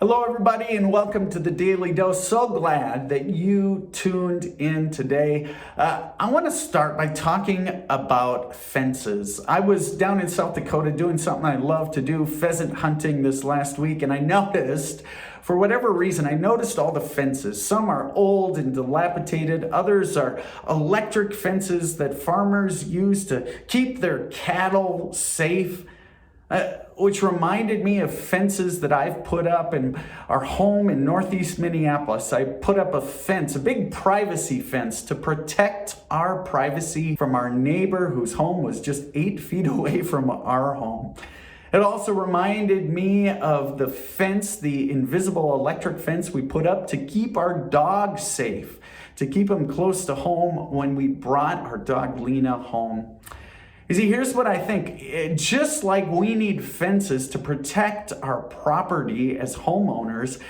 Hello, everybody, and welcome to the Daily Dose. So glad that you tuned in today. I want to start by talking about fences. I was down in South Dakota doing something I love to do, pheasant hunting this last week, and I noticed, for whatever reason, I noticed all the fences. Some are old and dilapidated. Others are electric fences that farmers use to keep their cattle safe. Which reminded me of fences that I've put up in our home in Northeast Minneapolis. I put up a fence, a big privacy fence, to protect our privacy from our neighbor whose home was just 8 feet away from our home. It also reminded me of the fence, the invisible electric fence we put up to keep our dogs safe, to keep them close to home when we brought our dog Lena home. You see, here's what I think. Just like we need fences to protect our property as homeowners,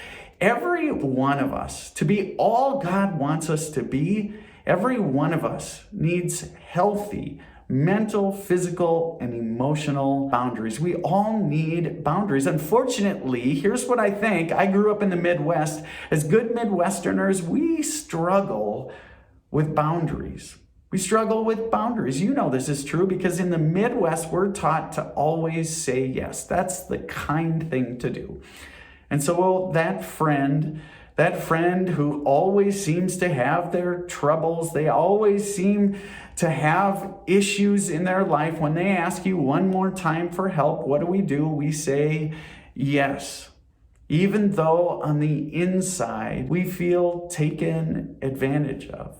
every one of us, to be all God wants us to be, every one of us needs healthy mental, physical, and emotional boundaries. We all need boundaries. Unfortunately, here's what I think. I grew up in the Midwest. As good Midwesterners, we struggle with boundaries. We struggle with boundaries. You know this is true because in the Midwest, we're taught to always say yes. That's the kind thing to do. And so that friend who always seems to have their troubles, they always seem to have issues in their life. When they ask you one more time for help, what do? We say yes. Even though on the inside, we feel taken advantage of.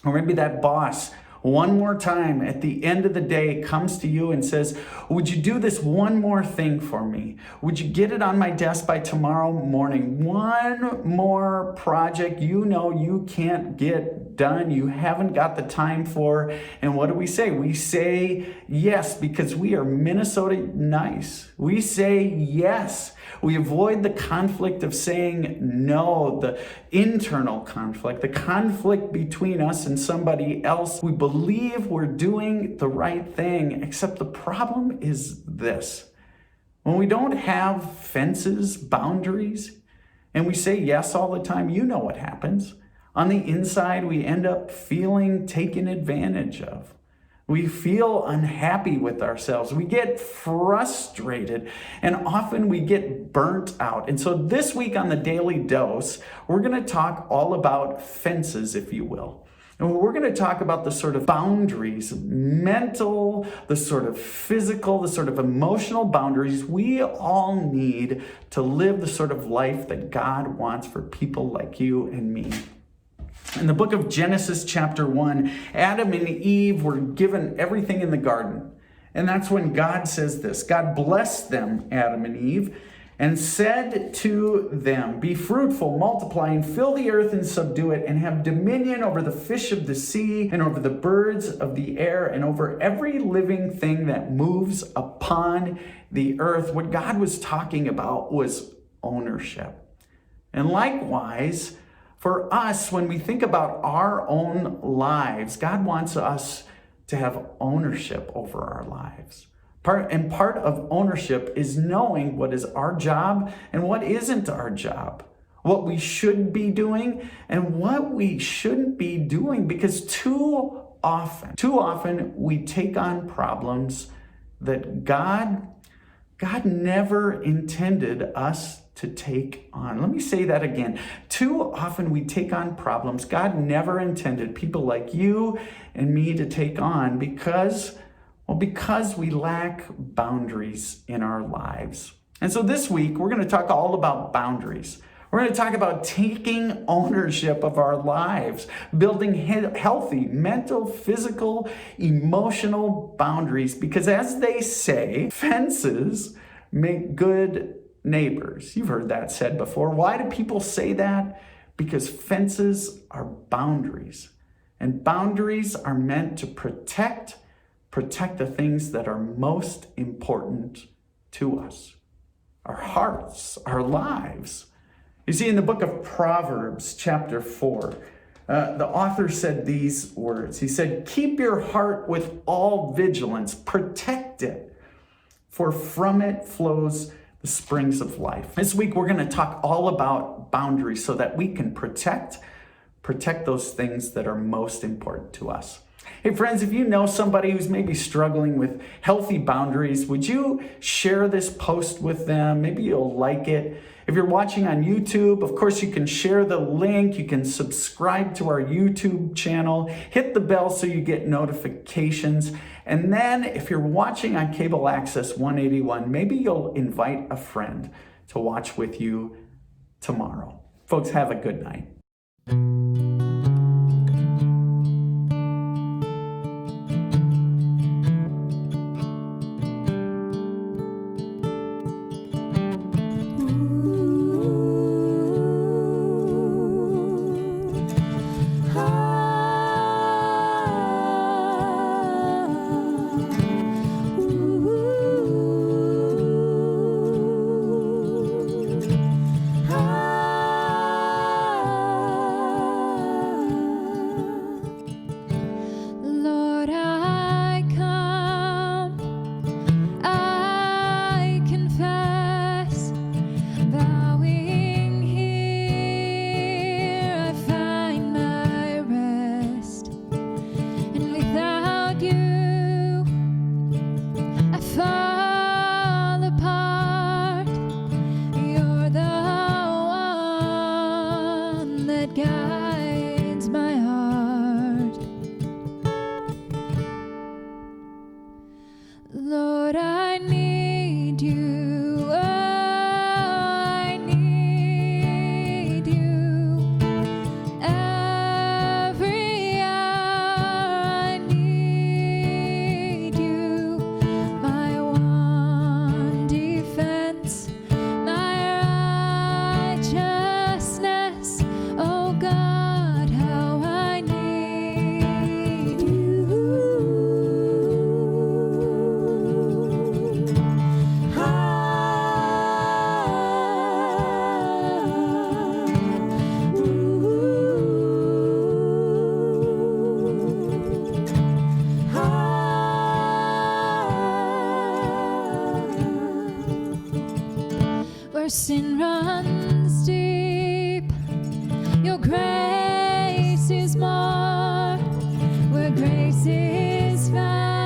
Or maybe that boss, one more time at the end of the day, comes to you and says, would you do this one more thing for me? Would you get it on my desk by tomorrow morning? One more project you know you can't get done, you haven't got the time for. And what do? We say yes, because we are Minnesota nice. We say yes. We avoid the conflict of saying no, the internal conflict, the conflict between us and somebody else. We believe we're doing the right thing, except the problem is this. When we don't have fences, boundaries, and we say yes all the time, you know what happens. On the inside, we end up feeling taken advantage of. We feel unhappy with ourselves. We get frustrated, and often we get burnt out. And so this week on the Daily Dose, we're going to talk all about fences, if you will. And we're going to talk about the sort of boundaries, mental, the sort of physical, the sort of emotional boundaries we all need to live the sort of life that God wants for people like you and me. In the book of Genesis chapter 1, Adam and Eve were given everything in the garden. And that's when God says this. God blessed them, Adam and Eve, and said to them, be fruitful, multiply, and fill the earth and subdue it, and have dominion over the fish of the sea, and over the birds of the air, and over every living thing that moves upon the earth. What God was talking about was ownership. And likewise, for us, when we think about our own lives, God wants us to have ownership over our lives. Part of ownership is knowing what is our job and what isn't our job, what we should be doing and what we shouldn't be doing, because too often we take on problems that God never intended us to take on. Let me say that again. Too often we take on problems God never intended people like you and me to take on because we lack boundaries in our lives. And so this week, we're going to talk all about boundaries. We're going to talk about taking ownership of our lives, building healthy mental, physical, emotional boundaries, because as they say, fences make good neighbors. You've heard that said before. Why do people say that? Because fences are boundaries. And boundaries are meant to protect the things that are most important to us. Our hearts, our lives. You see, in the book of Proverbs, chapter 4, the author said these words. He said, keep your heart with all vigilance, protect it, for from it flows the springs of life. This week, we're going to talk all about boundaries so that we can protect those things that are most important to us. Hey friends, if you know somebody who's maybe struggling with healthy boundaries, would you share this post with them? Maybe you'll like it. If you're watching on YouTube, of course, you can share the link. You can subscribe to our YouTube channel. Hit the bell so you get notifications. And then if you're watching on Cable Access 181, maybe you'll invite a friend to watch with you tomorrow. Folks, have a good night. Guides my heart. Lord, I need you. Oh, I need you. Every hour I need you. My one defense, my righteousness. Oh God, how I need you. Where sin runs deep, your grace is more. Where grace is found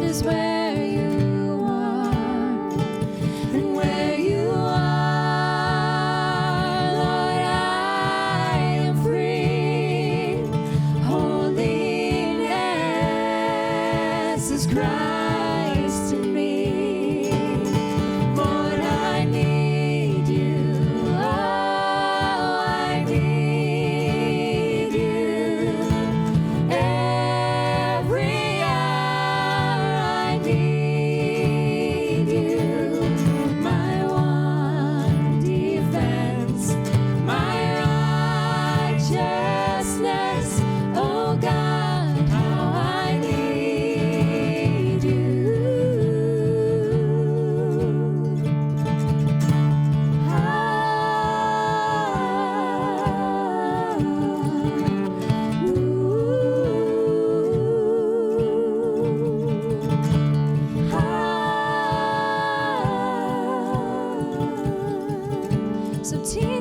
is where you are. And where you are, Lord, I am free. Holiness is Christ in me. Lord, I need you. Oh, I need you. Every hour I need you. My one defense, my righteousness. Oh God, how I need you. So teach